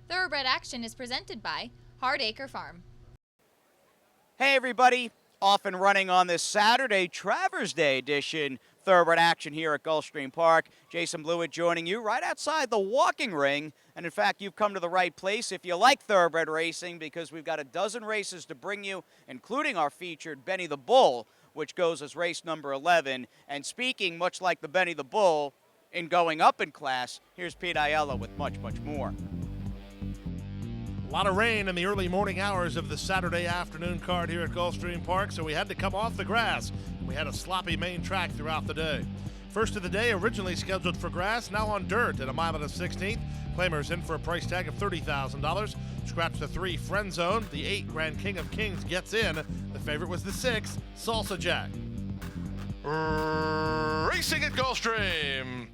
Thoroughbred Action is presented by Hardacre Farm. Hey everybody, off and running on this Saturday, Travers Day edition, Thoroughbred Action here at Gulfstream Park. Jason Blewett joining you right outside the walking ring. And in fact, you've come to the right place if you like thoroughbred racing, because we've got a dozen races to bring you, including our featured Benny the Bull, which goes as race number 11. And speaking much like the Benny the Bull in going up in class, here's Pete Aiella with much, much more. A lot of rain in the early morning hours of the Saturday afternoon card here at Gulfstream Park, so we had to come off the grass. We had a sloppy main track throughout the day. First of the day, originally scheduled for grass, now on dirt at a mile and a 16th. Claimers in for a price tag of $30,000. Scratch the 3, Friend Zone. The 8, Grand King of Kings, gets in. The favorite was the 6, Salsa Jack. Racing at Gulfstream.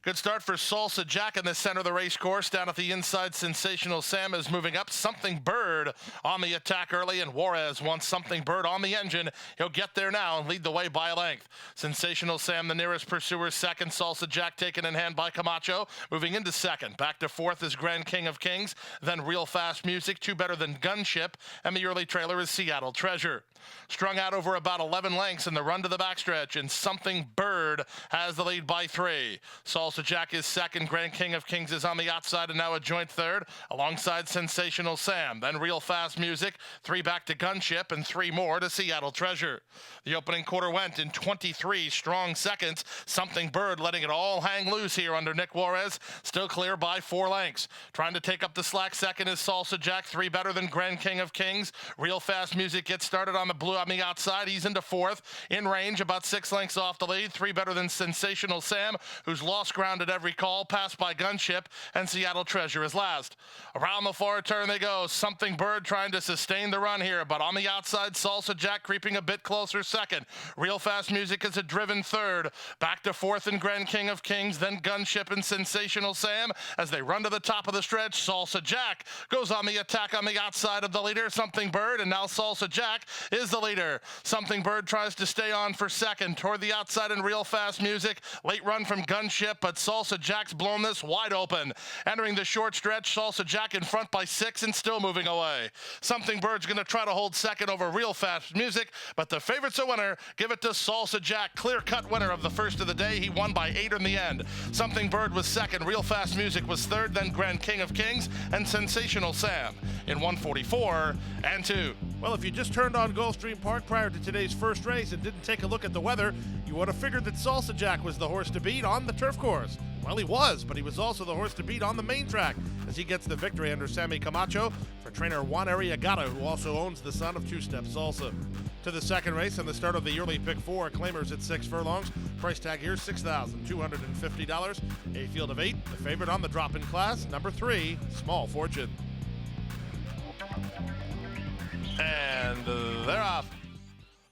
Good start for Salsa Jack in the center of the race course. Down at the inside, Sensational Sam is moving up. Something Bird on the attack early, and Juarez wants Something Bird on the engine. He'll get there now and lead the way by a length. Sensational Sam, the nearest pursuer, second. Salsa Jack taken in hand by Camacho. Moving into second. Back to fourth is Grand King of Kings. Then Real Fast Music, 2 better than Gunship. And the early trailer is Seattle Treasure. Strung out over about 11 lengths in the run to the backstretch, and Something Bird has the lead by 3. Salsa Jack is second. Grand King of Kings is on the outside and now a joint third alongside Sensational Sam. Then Real Fast Music, 3 back to Gunship, and 3 more to Seattle Treasure. The opening quarter went in 23 strong seconds. Something Bird letting it all hang loose here under Nick Juarez, still clear by 4 lengths. Trying to take up the slack second is Salsa Jack, 3 better than Grand King of Kings. Real Fast Music gets started on the blue on the outside. He's into fourth, in range, about 6 lengths off the lead. 3 better than Sensational Sam, who's lost ground at every call, passed by Gunship, and Seattle Treasure is last. Around the far turn they go. Something Bird trying to sustain the run here, but on the outside, Salsa Jack creeping a bit closer second. Real Fast Music is a driven third. Back to fourth in Grand King of Kings, then Gunship and Sensational Sam as they run to the top of the stretch. Salsa Jack goes on the attack on the outside of the leader, Something Bird, and now Salsa Jack is the leader. Something Bird tries to stay on for second. Toward the outside in Real Fast Music. Late run from Gunship, but Salsa Jack's blown this wide open. Entering the short stretch, Salsa Jack in front by 6 and still moving away. Something Bird's going to try to hold second over Real Fast Music, but the favorite's a winner. Give it to Salsa Jack, clear-cut winner of the first of the day. He won by 8 in the end. Something Bird was second. Real Fast Music was third, then Grand King of Kings and Sensational Sam in 1:44 and 2. Well, if you just turned on Gulfstream Park prior to today's first race and didn't take a look at the weather, you would have figured that Salsa Jack was the horse to beat on the turf course. Well, he was, but he was also the horse to beat on the main track as he gets the victory under Sammy Camacho for trainer Juan Arriagada, who also owns the son of Two-Step Salsa. To the second race and the start of the early pick 4, claimers at 6 furlongs. Price tag here, $6,250. A field of 8, the favorite on the drop-in class, number 3, Small Fortune. And they're off.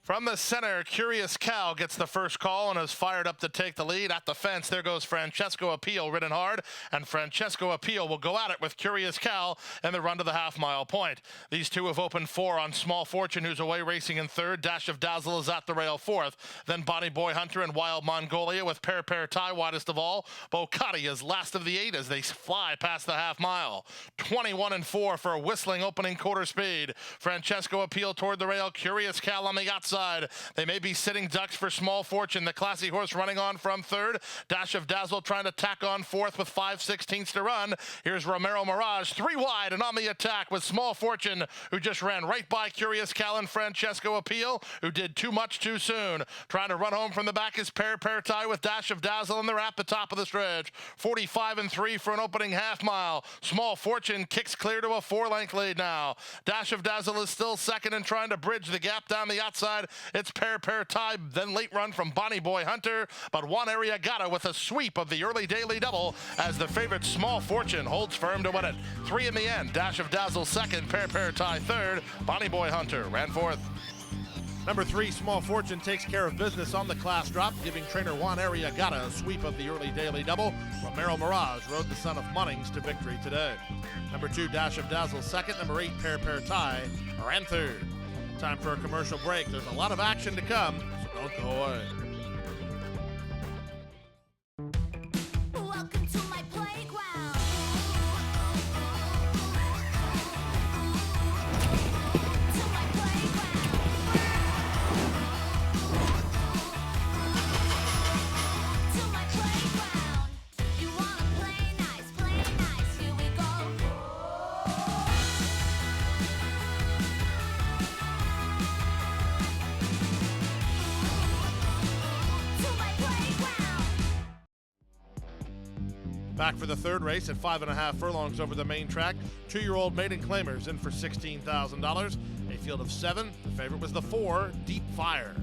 From the center, Curious Cow gets the first call and is fired up to take the lead. At the fence, there goes Francesco Appeal ridden hard, and Francesco Appeal will go at it with Curious Cow in the run to the half-mile point. These two have opened 4 on Small Fortune, who's away racing in third. Dash of Dazzle is at the rail fourth. Then Bonnie Boy Hunter and Wild Mongolia with Pair Tie widest of all. Bocati is last of the 8 as they fly past the half-mile. 21-4 for a whistling opening quarter speed. Francesco Appeal toward the rail, Curious Cow on the outside. They may be sitting ducks for Small Fortune. The classy horse running on from third. Dash of Dazzle trying to tack on fourth with 5/16 to run. Here's Romero Mirage, 3 wide and on the attack with Small Fortune, who just ran right by Curious Cow and Francesco Appeal, who did too much too soon. Trying to run home from the back is Pair Tie with Dash of Dazzle, and they're at the top of the stretch. 45-3 for an opening half mile. Small Fortune kicks clear to a 4-length lead now. Dash of Dazzle is still second and trying to bridge the gap down the outside. It's Pair Tie, then late run from Bonnie Boy Hunter, but Juan Arriagada with a sweep of the early daily double as the favorite Small Fortune holds firm to win it. 3 in the end. Dash of Dazzle second, Pair Tie third, Bonnie Boy Hunter ran fourth. Number 3, Small Fortune takes care of business on the class drop, giving trainer Juan Arriagada a sweep of the early daily double. Romero Mirage rode the son of Munnings to victory today. Number 2, Dash of Dazzle second. Number 8, Pair Tie ran third. Time for a commercial break. There's a lot of action to come, so don't go away. Welcome to my playground. Back for the third race at 5.5 furlongs over the main track, 2-year-old maiden claimers in for $16,000. A field of 7. The favorite was the 4, Deep Fire.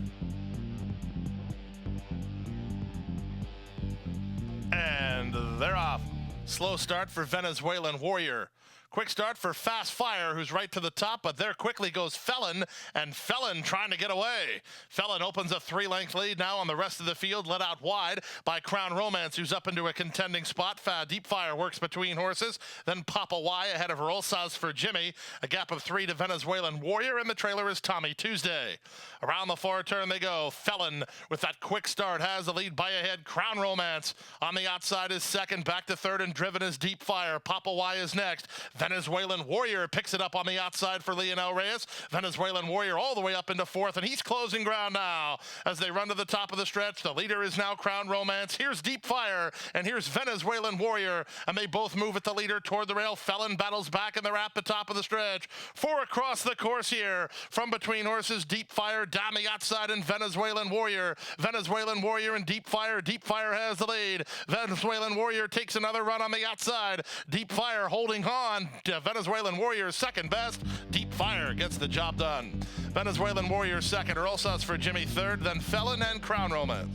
And they're off. Slow start for Venezuelan Warrior. Quick start for Fast Fire, who's right to the top, but there quickly goes Felon, and Felon trying to get away. Felon opens a 3-length lead now on the rest of the field, led out wide by Crown Romance, who's up into a contending spot. Deep Fire works between horses, then Papa Y ahead of Rosas for Jimmy. A gap of 3 to Venezuelan Warrior, and the trailer is Tommy Tuesday. Around the far turn they go. Felon with that quick start has the lead by ahead. Crown Romance on the outside is second, back to third, and driven is Deep Fire. Papa Y is next. Venezuelan Warrior picks it up on the outside for Leonel Reyes. Venezuelan Warrior all the way up into fourth, and he's closing ground now as they run to the top of the stretch. The leader is now Crown Romance. Here's Deep Fire, and here's Venezuelan Warrior, and they both move at the leader toward the rail. Felon battles back, and they're at the top of the stretch. 4 across the course here from between horses. Deep Fire down the outside, and Venezuelan Warrior. Venezuelan Warrior and Deep Fire. Deep Fire has the lead. Venezuelan Warrior takes another run on the outside. Deep Fire holding on. Venezuelan Warrior second best. Deep Fire gets the job done. Venezuelan Warrior second. Rosas for Jimmy third. Then Felon and Crown Romance.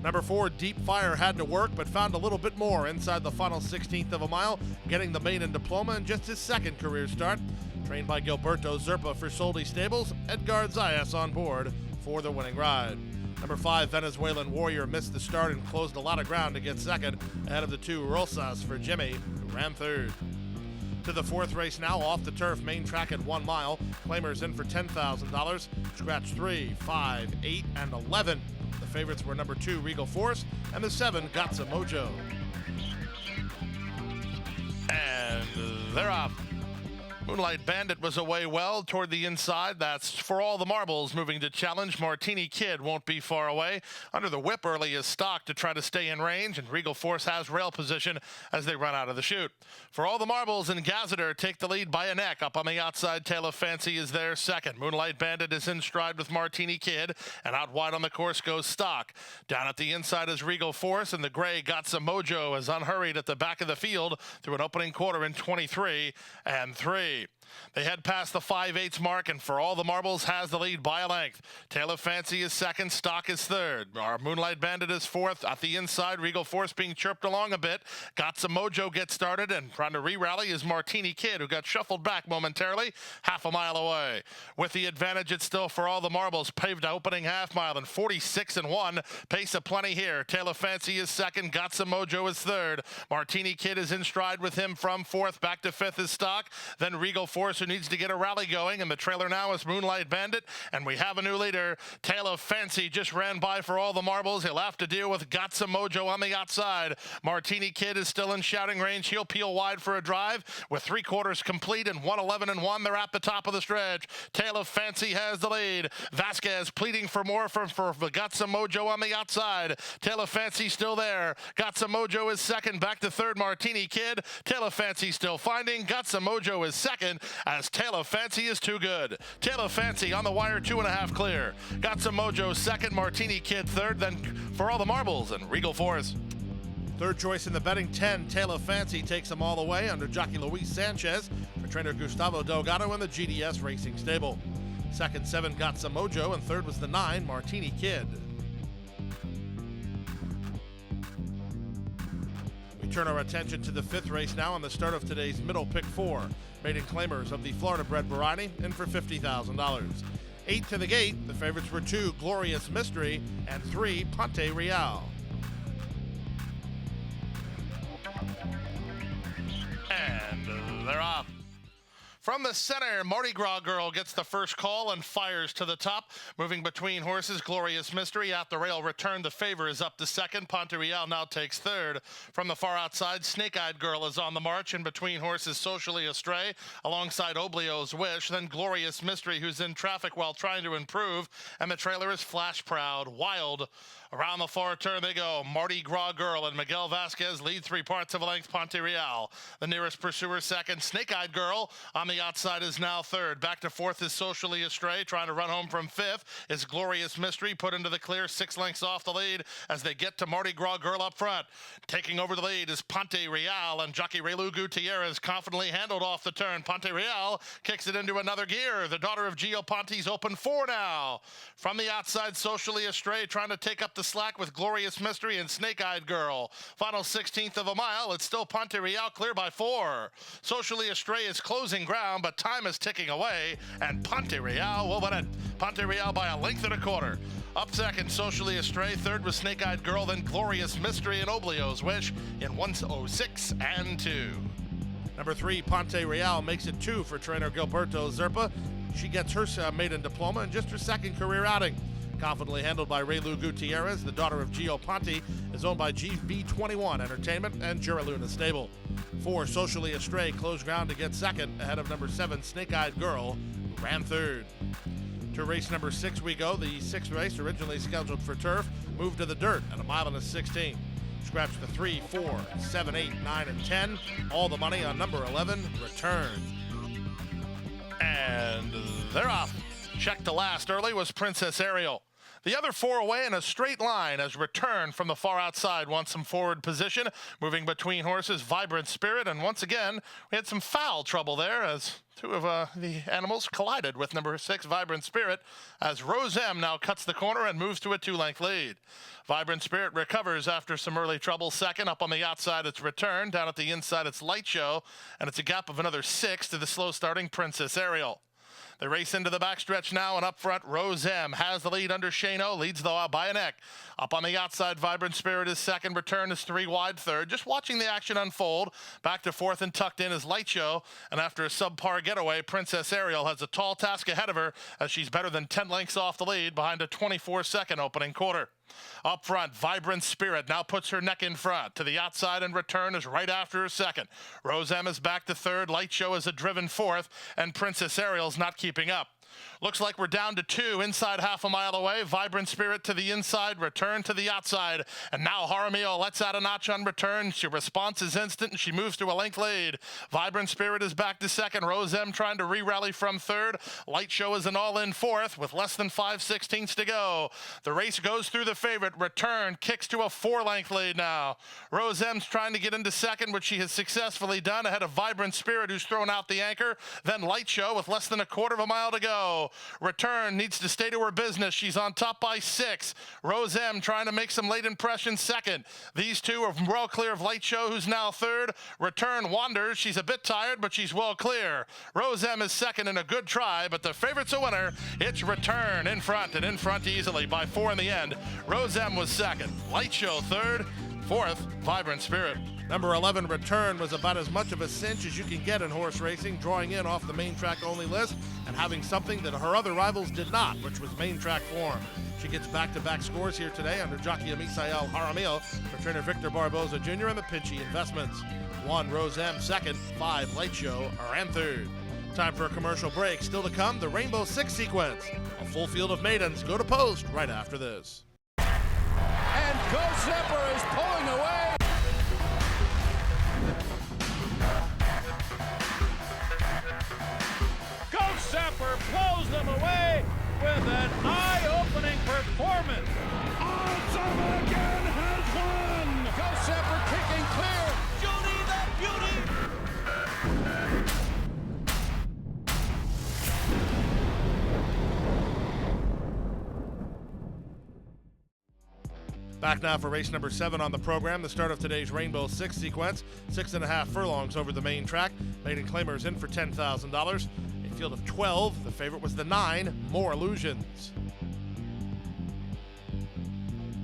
Number 4, Deep Fire had to work, but found a little bit more inside the final 16th of a mile, getting the maiden diploma in just his second career start. Trained by Gilberto Zerpa for Soldi Stables, Edgar Zayas on board for the winning ride. Number 5, Venezuelan Warrior missed the start and closed a lot of ground to get second, ahead of the 2 Rosas for Jimmy, who ran third. To the fourth race now, off the turf, main track at 1 mile. Claimers in for $10,000. Scratch 3, 5, 8, and 11. The favorites were number 2, Regal Force, and the 7, Gatsa Mojo. And they're off. Moonlight Bandit was away well toward the inside. That's For All the Marbles moving to challenge. Martini Kid won't be far away. Under the whip early is Stock to try to stay in range, and Regal Force has rail position as they run out of the chute. For All the Marbles and Gazeter take the lead by a neck. Up on the outside, Tale of Fancy is there second. Moonlight Bandit is in stride with Martini Kid, and out wide on the course goes Stock. Down at the inside is Regal Force, and the gray Gatsa Mojo is unhurried at the back of the field through an opening quarter in 23 and 3. They head past the 5/8 mark, and For All the Marbles has the lead by a length. Tale of Fancy is second, Stock is third. Our Moonlight Bandit is fourth. At the inside, Regal Force being chirped along a bit. Gatsa Mojo gets started, and trying to re-rally is Martini Kid, who got shuffled back momentarily, half a mile away. With the advantage, it's still For All the Marbles, paved opening half mile in 46 and 1. Pace of plenty here. Tale of Fancy is second, Gatsa Mojo is third. Martini Kid is in stride with him from fourth. Back to fifth is Stock. Then Regal Force, who needs to get a rally going, and the trailer now is Moonlight Bandit, and we have a new leader. Tale of Fancy just ran by For All the Marbles. He'll have to deal with Gatsa Mojo on the outside. Martini Kid is still in shouting range. He'll peel wide for a drive. With 3/4 complete and 1:11 and 1, they're at the top of the stretch. Tale of Fancy has the lead. Vasquez pleading for more for Gatsa Mojo on the outside. Tale of Fancy still there. Gatsa Mojo is second, back to third, Martini Kid. Tale of Fancy still finding. Gatsa Mojo is second, as Tale of Fancy is too good. Tale of Fancy on the wire, 2.5 clear. Gatsa Mojo second, Martini Kid third, then For All the Marbles and Regal Force. Third choice in the betting, 10, Tale of Fancy takes them all the way under jockey Luis Sanchez for trainer Gustavo Delgado in the GDS Racing Stable. Second, 7, Gatsa Mojo, and third was the 9, Martini Kid. We turn our attention to the fifth race now on the start of today's middle pick 4. Maiden claimers of the Florida-bred variety in for $50,000. 8 to the gate, the favorites were 2, Glorious Mystery, and 3, Ponte Real. And they're off. From the center, Mardi Gras Girl gets the first call and fires to the top. Moving between horses, Glorious Mystery at the rail return. The favor is up to second. Ponte Real now takes third. From the far outside, Snake-Eyed Girl is on the march. In between horses, Socially Astray alongside Oblio's Wish. Then Glorious Mystery, who's in traffic while trying to improve. And the trailer is Flash Proud. Wild Around the far turn they go. Mardi Gras Girl and Miguel Vasquez lead 3/4 of a length. Ponte Real, the nearest pursuer, second. Snake-Eyed Girl on the outside is now third. Back to fourth is Socially Astray. Trying to run home from fifth is Glorious Mystery, put into the clear 6 lengths off the lead as they get to Mardi Gras Girl up front. Taking over the lead is Ponte Real, and jockey Relu Gutierrez confidently handled off the turn. Ponte Real kicks it into another gear. The daughter of Gio Ponte's open 4 now. From the outside, Socially Astray trying to take up the slack with Glorious Mystery and Snake-Eyed Girl. Final 16th of a mile. It's still Ponte Real clear by 4. Socially Astray is closing ground, but time is ticking away, and Ponte Real will win it. Ponte Real by 1.25 lengths. Up second, Socially Astray. Third was Snake-Eyed Girl, then Glorious Mystery and Oblio's Wish in 1:06 and 2. Number 3, Ponte Real makes it 2 for trainer Gilberto Zerpa. She gets her maiden diploma in just her second career outing. Confidently handled by Relu Gutierrez, the daughter of Gio Ponte, is owned by GB21 Entertainment and Jura Luna Stable. 4, Socially Astray closed ground to get second ahead of number 7, Snake-Eyed Girl, who ran third. To race number 6 we go. The 6th race, originally scheduled for turf, moved to the dirt at 1.16 miles. Scratch the 3, 4, 7, 8, 9, and 10. All the money on number 11, Return. And they're off. Check to last early was Princess Ariel. The other 4 away in a straight line as Return from the far outside wants some forward position. Moving between horses, Vibrant Spirit, and once again, we had some foul trouble there as 2 of the animals collided with number 6, Vibrant Spirit, as Rose M now cuts the corner and moves to a 2-length lead. Vibrant Spirit recovers after some early trouble. Second, up on the outside, it's Return. Down at the inside, it's Light Show, and it's a gap of another 6 to the slow-starting Princess Ariel. They race into the backstretch now, and up front, Rose M has the lead under Sheen, leads though out by a neck. Up on the outside, Vibrant Spirit is second. Return is 3 wide third. Just watching the action unfold. Back to fourth and tucked in is Light Show, and after a subpar getaway, Princess Ariel has a tall task ahead of her as she's better than 10 lengths off the lead behind a 24-second opening quarter. Up front, Vibrant Spirit now puts her neck in front. To the outside, and Return is right after her second. Rose M is back to third. Light Show is a driven fourth, and Princess Ariel's not keeping up. Looks like we're down to 2 inside half a mile away. Vibrant Spirit to the inside, Return to the outside. And now Jaramillo lets out a notch on Return. Her response is instant, and she moves to a length lead. Vibrant Spirit is back to second. Rose M trying to re-rally from third. Light Show is an all-in fourth with less than 5/16 to go. The race goes through the favorite. Return kicks to a 4-length lead now. Rose M's trying to get into second, which she has successfully done ahead of Vibrant Spirit, who's thrown out the anchor. Then Light Show with less than 1/4 mile to go. Return needs to stay to her business. She's on top by 6. Rose M trying to make some late impression second. These 2 are well clear of Light Show, who's now third. Return wanders. She's a bit tired, but she's well clear. Rose M is second in a good try, but the favorite's a winner. It's Return in front, and in front easily by 4 in the end. Rose M was second. Light Show third. Fourth, Vibrant Spirit. Number 11, Return, was about as much of a cinch as you can get in horse racing, drawing in off the main track only list and having something that her other rivals did not, which was main track form. She gets back-to-back scores here today under jockey Misael Jaramillo for trainer Victor Barboza Jr. and the Pinchy Investments. 1, Rose M, second. 5, Light Show, ran third. Time for a commercial break. Still to come, the Rainbow Six sequence. A full field of maidens go to post right after this. And Go Zepper is pulling away. Zapper blows them away with an eye-opening performance. Awesome again has won. Go Zapper kicking clear. Judy the beauty. Back now for race number 7 on the program, the start of today's Rainbow Six sequence. 6.5 furlongs over the main track. Maiden claimers in for $10,000. Field of 12. The favorite was the 9, More Illusions.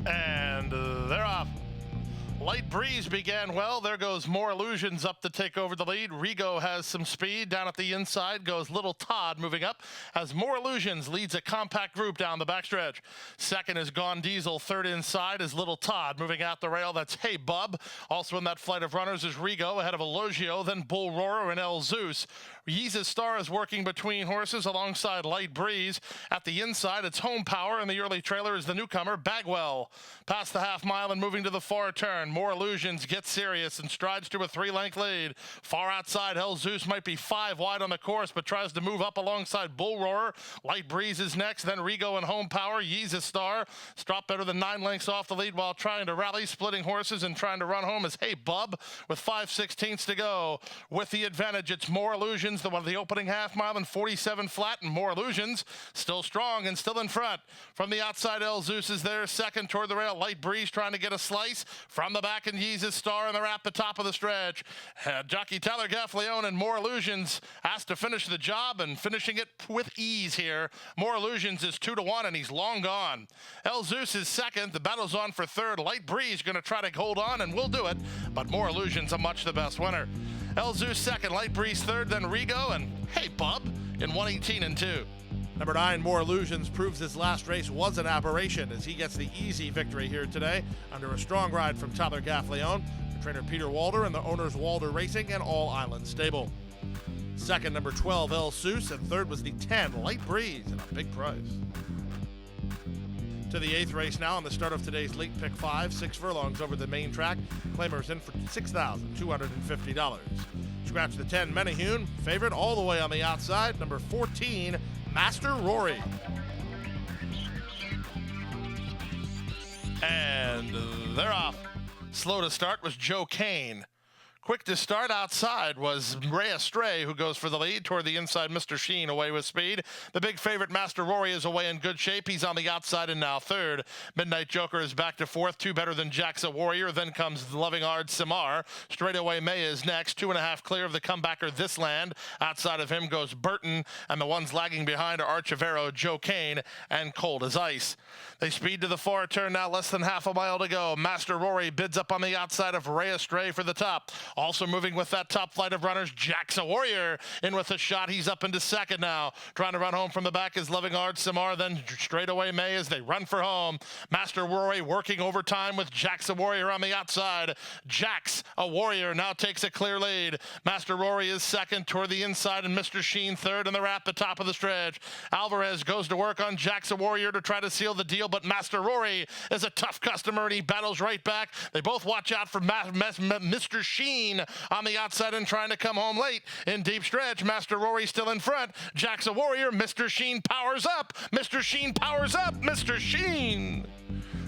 And they're off. Light breeze began well. There goes More Illusions up to take over the lead. Rigo has some speed. Down at the inside goes Little Todd moving up as More Illusions leads a compact group down the backstretch. Second is Gone Diesel. Third inside is Little Todd moving out the rail. That's Hey Bub. Also in that flight of runners is Rigo ahead of Elogio, then Bull Roarer and El Zeus. Yeeza's Star is working between horses alongside Light Breeze. At the inside, it's Home Power, and the early trailer is the newcomer, Bagwell. Past the half mile and moving to the far turn, More Illusions gets serious and strides to a 3-length lead. Far outside, El Zeus might be 5 wide on the course, but tries to move up alongside Bull Roarer. Light Breeze is next, then Rigo and Home Power. Yeeza's Star dropped better than 9 lengths off the lead while trying to rally, splitting horses and trying to run home is Hey Bub with 5/16 to go. With the advantage, it's More Illusions, the one of the opening half mile and 47 flat, and More Illusions still strong and still in front. From the outside, El Zeus is there, second toward the rail. Light Breeze trying to get a slice from the back, and Yeeza's Star, and they're at the top of the stretch. Jockey Tyler Gaffleone and More Illusions asked to finish the job, and finishing it with ease here. More Illusions is 2-1, and he's long gone. El Zeus is second. The battle's on for third. Light Breeze going to try to hold on, and will do it, but More Illusions a much the best winner. El Zeus second, Light Breeze third, then Rigo, and Hey Bub in 1:18 and 2. Number 9, More Illusions, proves his last race was an aberration as he gets the easy victory here today under a strong ride from Tyler Gaffleone, the trainer Peter Walder, and the owners Walder Racing and All Island Stable. Second, number 12, El Zeus, and third was the 10, Light Breeze, and a big price. To the 8th race now on the start of today's late pick 5, 6 furlongs over the main track. Claimers in for $6,250. Scratch the 10, Menahune, favorite all the way on the outside. Number 14, Master Rory. And they're off. Slow to start was Joe Kane. Quick to start outside was Ray Astray, who goes for the lead toward the inside. Mr. Sheen away with speed. The big favorite, Master Rory, is away in good shape. He's on the outside and now third. Midnight Joker is back to fourth, 2 better than Jack's Warrior. Then comes Loving Ard Simar. Straightaway May is next, 2.5 clear of the comebacker This Land. Outside of him goes Burton, and the ones lagging behind are Archivero, Joe Kane, and Cold as Ice. They speed to the far turn now, less than half a mile to go. Master Rory bids up on the outside of Ray Astray for the top. Also moving with that top flight of runners, Jack's Warrior in with a shot. He's up into second now. Trying to run home from the back is Loving Ard Samar, then Straightaway May as they run for home. Master Rory working overtime with Jack's Warrior on the outside. Jack's Warrior now takes a clear lead. Master Rory is second toward the inside, and Mr. Sheen third, and they're at the top of the stretch. Alvarez goes to work on Jack's Warrior to try to seal the deal, but Master Rory is a tough customer, and he battles right back. They both watch out for Mr. Sheen on the outside and trying to come home late in deep stretch. Master Rory still in front. Jack's a Warrior. Mr. Sheen powers up. Mr. Sheen powers up. Mr. Sheen.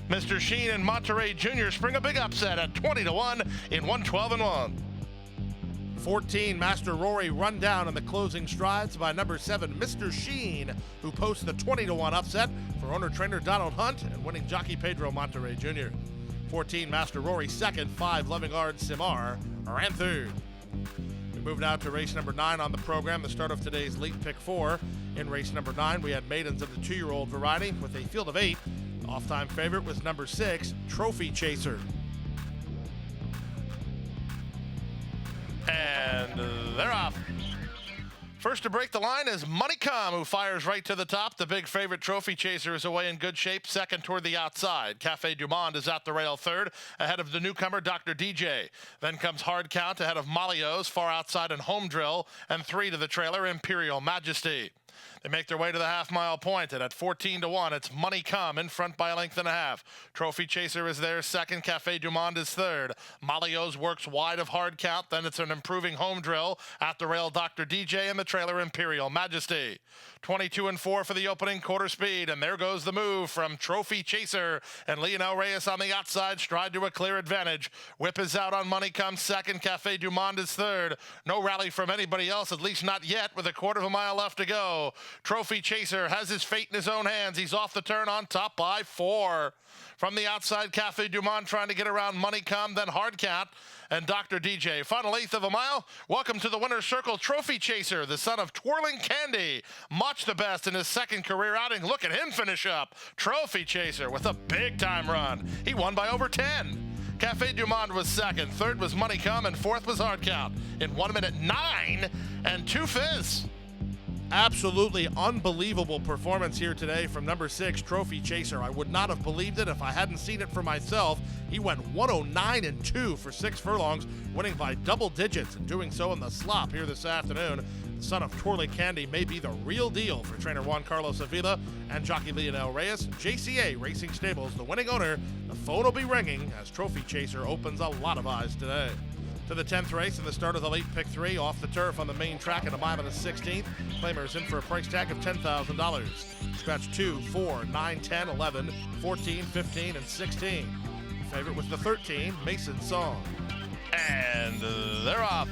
Mr. Sheen and Monterey Jr. spring a big upset at 20-1 in 112 and 1. 14, Master Rory run down in the closing strides by number 7, Mr. Sheen, who posts the 20-1 upset for owner-trainer Donald Hunt and winning jockey Pedro Monterey Jr. 14, Master Rory second, 5, Loving Ard Simar ran third. We move now to race number 9 on the program, the start of today's late pick 4. In race number 9, we had maidens of the 2-year-old variety with a field of 8. The off-time favorite was number 6, Trophy Chaser. And they're off. First to break the line is Moneycom, who fires right to the top. The big favorite, Trophy Chaser, is away in good shape, second toward the outside. Cafe Du Monde is at the rail third, ahead of the newcomer, Dr. DJ. Then comes Hard Count, ahead of Malios, far outside and Home Drill, and 3 to the trailer, Imperial Majesty. They make their way to the half-mile point, and at 14-1, it's Money Come in front by a length and a half. Trophy Chaser is there second. Cafe Du Monde is third. Malios works wide of Hard Count. Then it's an improving Home Drill. At the rail, Dr. DJ, and the trailer, Imperial Majesty. 22-4 for the opening quarter speed, and there goes the move from Trophy Chaser, and Leonel Reyes on the outside, stride to a clear advantage. Whip is out on Money Come second. Cafe Du Monde is third. No rally from anybody else, at least not yet, with a quarter of a mile left to go. Trophy Chaser has his fate in his own hands. He's off the turn on top by 4. From the outside, Cafe Du Monde trying to get around Money Come, then Hard Count, and Dr. DJ. Final eighth of a mile. Welcome to the winner's circle, Trophy Chaser, the son of Twirling Candy. Much the best in his second career outing. Look at him finish up. Trophy Chaser with a big-time run. He won by over 10. Cafe Du Monde was second. Third was Money Come, and fourth was Hard Count in 1 minute 9 and 2 fifths. Absolutely unbelievable performance here today from number 6, Trophy Chaser. I would not have believed it if I hadn't seen it for myself. He went 109 and 2 for 6 furlongs, winning by double digits and doing so in the slop here this afternoon. The son of Twirly Candy may be the real deal for trainer Juan Carlos Avila and jockey Leonel Reyes. JCA Racing Stables, the winning owner. The phone will be ringing as Trophy Chaser opens a lot of eyes today. To the 10th race and the start of the late pick 3 off the turf on the main track at a mile and a 16th. Claimers in for a price tag of $10,000. Scratch 2, 4, 9, 10, 11, 14, 15, and 16. The favorite was the 13, Mason Song. And they're off.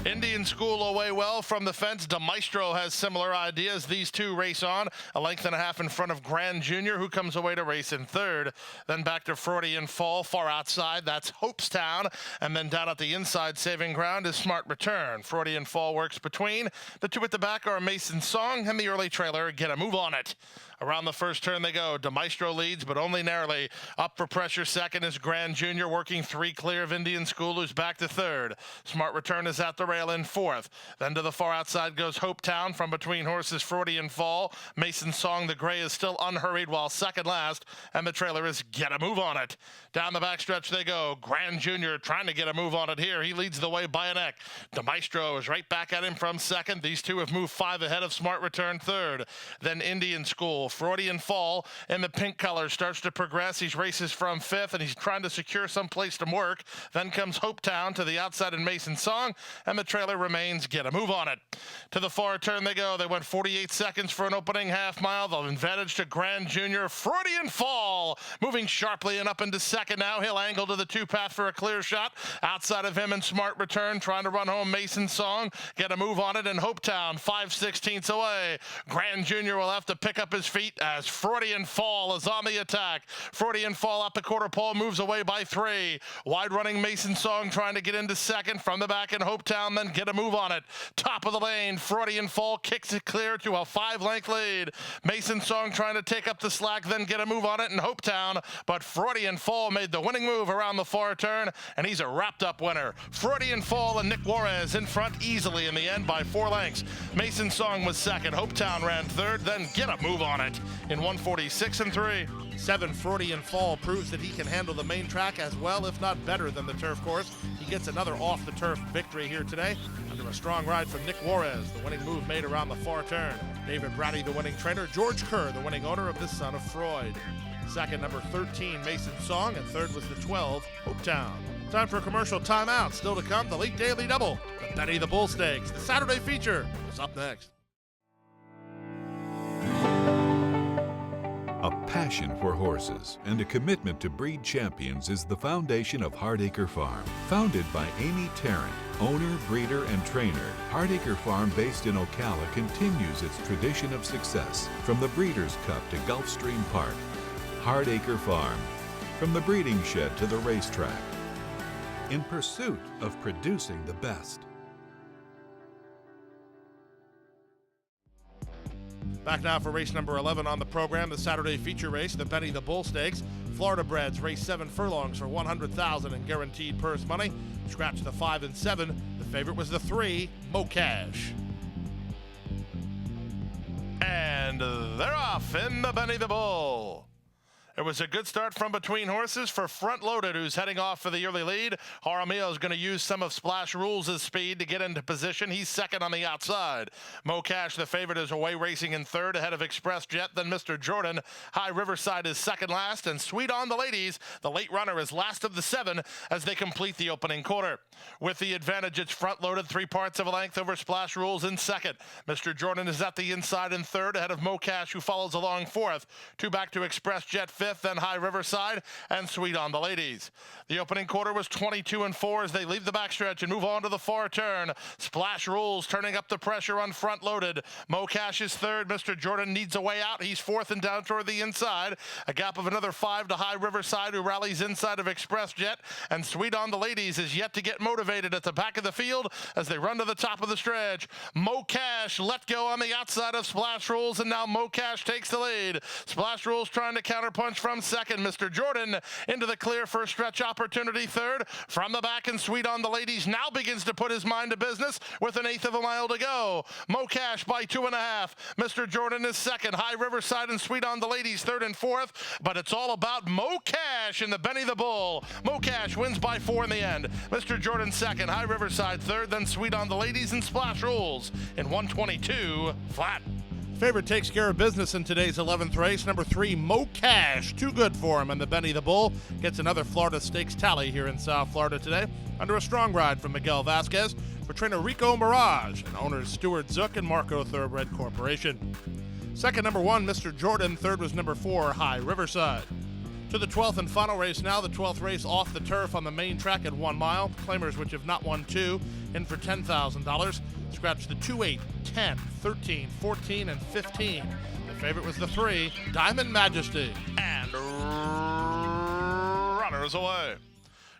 Indian School away well from the fence. De Maestro has similar ideas. These two race on a length and a half in front of Grand Junior, who comes away to race in third. Then back to Freudian Fall, far outside. That's Hopestown. And then down at the inside, saving ground is Smart Return. Freudian Fall works between. The two at the back are Mason Song and the early trailer, Get a Move on It. Around the first turn they go. De Maestro leads, but only narrowly. Up for pressure second is Grand Junior, working 3 clear of Indian School, who's back to third. Smart Return is at the rail in fourth. Then to the far outside goes Hopetown from between horses Freudian Fall. Mason Song, the gray, is still unhurried, while second last, and the trailer is Get a Move on It. Down the backstretch they go. Grand Junior trying to get a move on it here. He leads the way by a neck. De Maestro is right back at him from second. These two have moved 5 ahead of Smart Return third. Then Indian School, Freudian Fall in the pink color, starts to progress. He races from fifth, and he's trying to secure some place to work. Then comes Hopetown to the outside in Mason Song, and the trailer remains Get a Move on It. To the far turn they go. They went 48 seconds for an opening half mile. The advantage to Grand Junior. Freudian Fall moving sharply and up into second now. He'll angle to the 2-path for a clear shot. Outside of him and Smart Return trying to run home Mason Song. Get a Move on It, and Hopetown 5/16 away. Grand Junior will have to pick up his feet as Freudian Fall is on the attack. Freudian Fall up the quarter pole, moves away by 3. Wide running Mason Song trying to get into second from the back in Hopetown, then Get a Move on It. Top of the lane, Freudian Fall kicks it clear to a 5-length lead. Mason Song trying to take up the slack, then Get a Move on It in Hopetown, but Freudian Fall made the winning move around the far turn, and he's a wrapped-up winner. Freudian Fall and Nick Juarez in front easily in the end by 4 lengths. Mason Song was second. Hopetown ran third, then Get a Move on It in 146 and 3. 7 Freudian Fall proves that he can handle the main track as well, if not better, than the turf course. He gets another off-the-turf victory here today under a strong ride from Nick Juarez. The winning move made around the far turn. David Brady, the winning trainer. George Kerr, the winning owner of the Son of Freud. Second, number 13, Mason Song, and third was the 12, Hopetown. Time for a commercial timeout. Still to come, the late daily double, the Benny the Bull Stakes. The Saturday feature is up next. A passion for horses and a commitment to breed champions is the foundation of Hardacre Farm. Founded by Amy Tarrant, owner, breeder, and trainer, Hardacre Farm, based in Ocala, continues its tradition of success. From the Breeders' Cup to Gulfstream Park, Hardacre Farm. From the breeding shed to the racetrack, in pursuit of producing the best. Back now for race number 11 on the program, the Saturday feature race, the Benny the Bull Stakes. Florida breds race 7 furlongs for $100,000 in guaranteed purse money. Scratch the 5 and 7. The favorite was the 3, Mocash. And they're off in the Benny the Bull. It was a good start from between horses for Front Loaded, who's heading off for the early lead. Jaramillo is going to use some of Splash Rules' speed to get into position. He's second on the outside. Mocash, the favorite, is away racing in third ahead of Express Jet, then Mr. Jordan. High Riverside is second last, and Sweet on the Ladies, the late runner, is last of the 7 as they complete the opening quarter. With the advantage, it's Front Loaded 3 parts of a length over Splash Rules in second. Mr. Jordan is at the inside in third ahead of Mocash, who follows along fourth. 2 back to Express Jet fifth, then High Riverside and Sweet on the Ladies. The opening quarter was 22 and 4 as they leave the backstretch and move on to the far turn. Splash Rules turning up the pressure on Front Loaded. Mocash is third. Mr. Jordan needs a way out. He's fourth and down toward the inside. A gap of another 5 to High Riverside, who rallies inside of Express Jet, and Sweet on the Ladies is yet to get motivated at the back of the field as they run to the top of the stretch. Mocash let go on the outside of Splash Rules, and now Mocash takes the lead. Splash Rules trying to counterpunch punch from second. Mr. Jordan into the clear for stretch opportunity third. From the back and Sweet on the Ladies now begins to put his mind to business with an eighth of a mile to go. Mo Cash by 2.5. Mr. Jordan is second. High Riverside and Sweet on the Ladies third and fourth. But it's all about Mo Cash in the Benny the Bull. Mo Cash wins by 4 in the end. Mr. Jordan second. High Riverside third. Then Sweet on the Ladies and Splash Rules in 122 flat. Favorite takes care of business in today's 11th race. Number 3, Mo Cash. Too good for him. And the Benny the Bull gets another Florida Stakes tally here in South Florida today under a strong ride from Miguel Vasquez for trainer Rico Mirage and owners Stuart Zook and Marco Thoroughbred Corporation. Second, number 1, Mr. Jordan. Third was number 4, High Riverside. To the 12th and final race now, the 12th race off the turf on the main track at 1 mile. Claimers which have not won 2 in for $10,000. Scratch the 2, 8, 10, 13, 14, and 15. The favorite was the 3, Diamond Majesty. And runners away.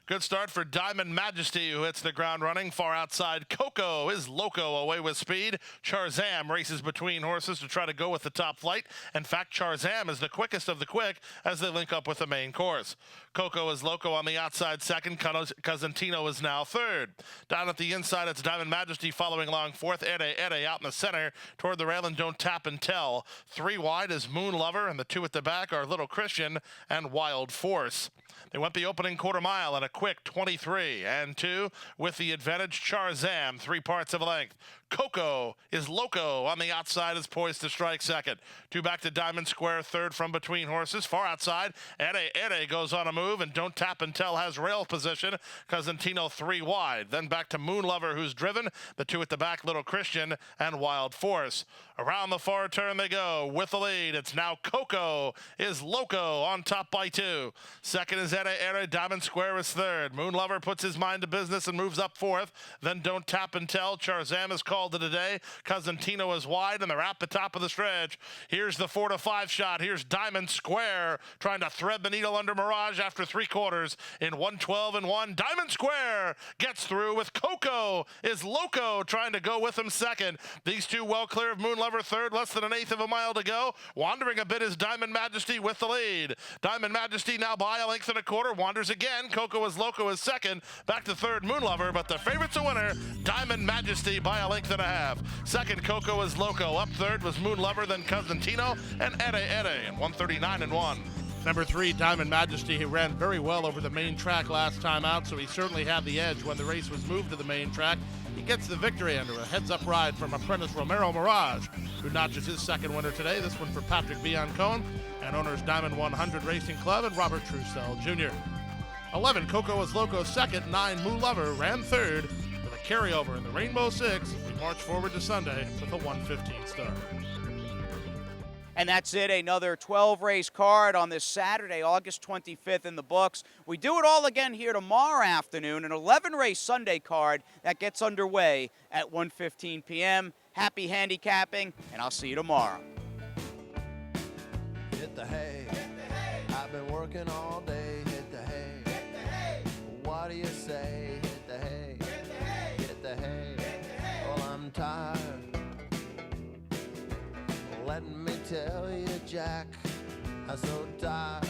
Good start for Diamond Majesty, who hits the ground running. Far outside, Coco is loco away with speed. Charzam races between horses to try to go with the top flight. In fact, Charzam is the quickest of the quick as they link up with the main course. Coco is loco on the outside second. Cosentino is now third. Down at the inside, it's Diamond Majesty following along fourth. Ede out in the center toward the rail and Don't Tap and Tell. 3 wide is Moon Lover, and the 2 at the back are Little Christian and Wild Force. They went the opening quarter mile at a quick 23 and 2 with the advantage. Charzam 3 parts of a length. Coco is loco on the outside, is poised to strike second. 2 back to Diamond Square, third from between horses. Far outside, Ede goes on a move, and Don't Tap and Tell has rail position. Cosentino 3 wide. Then back to Moon Lover, who's driven. The 2 at the back, Little Christian and Wild Force. Around the far turn they go with the lead. It's now Coco is loco on top by 2. Second is Ede. Diamond Square is third. Moon Lover puts his mind to business and moves up fourth. Then Don't Tap and Tell. Charzam is called to today. Cosentino is wide, and they're at the top of the stretch. Here's the 4 to 5 shot. Here's Diamond Square trying to thread the needle under Mirage after 3 quarters in 112 and 1. Diamond Square gets through with Coco is loco trying to go with him second. These 2 well clear of Moon Lover third, less than an eighth of a mile to go. Wandering a bit is Diamond Majesty with the lead. Diamond Majesty now by a length and a quarter. Wanders again. Coco is loco is second. Back to third, Moon Lover, but the favorite's a winner. Diamond Majesty by a length and a half. Second, Coco is loco. Up third was Moon Lover, then Cosentino, and Ede in 139 and 1. Number 3, Diamond Majesty, who ran very well over the main track last time out, so he certainly had the edge when the race was moved to the main track. He gets the victory under a heads-up ride from apprentice Romero Mirage, who notches his second winner today. This one for Patrick Biancone and owners Diamond 100 Racing Club and Robert Trussell Jr. 11, Coco is loco second. 9, Moon Lover ran third. With a carryover in the Rainbow 6, we march forward to Sunday with a 1:15 start. And that's it, another 12-race card on this Saturday, August 25th in the books. We do it all again here tomorrow afternoon, an 11-race Sunday card that gets underway at 1:15 p.m. Happy handicapping, and I'll see you tomorrow. Hit the hay. I've been working all day. Hit the hay. What do you say? Hit the hay. Hit the hay. Well, I'm tired. Let me tell you, Jack, I'm so tired.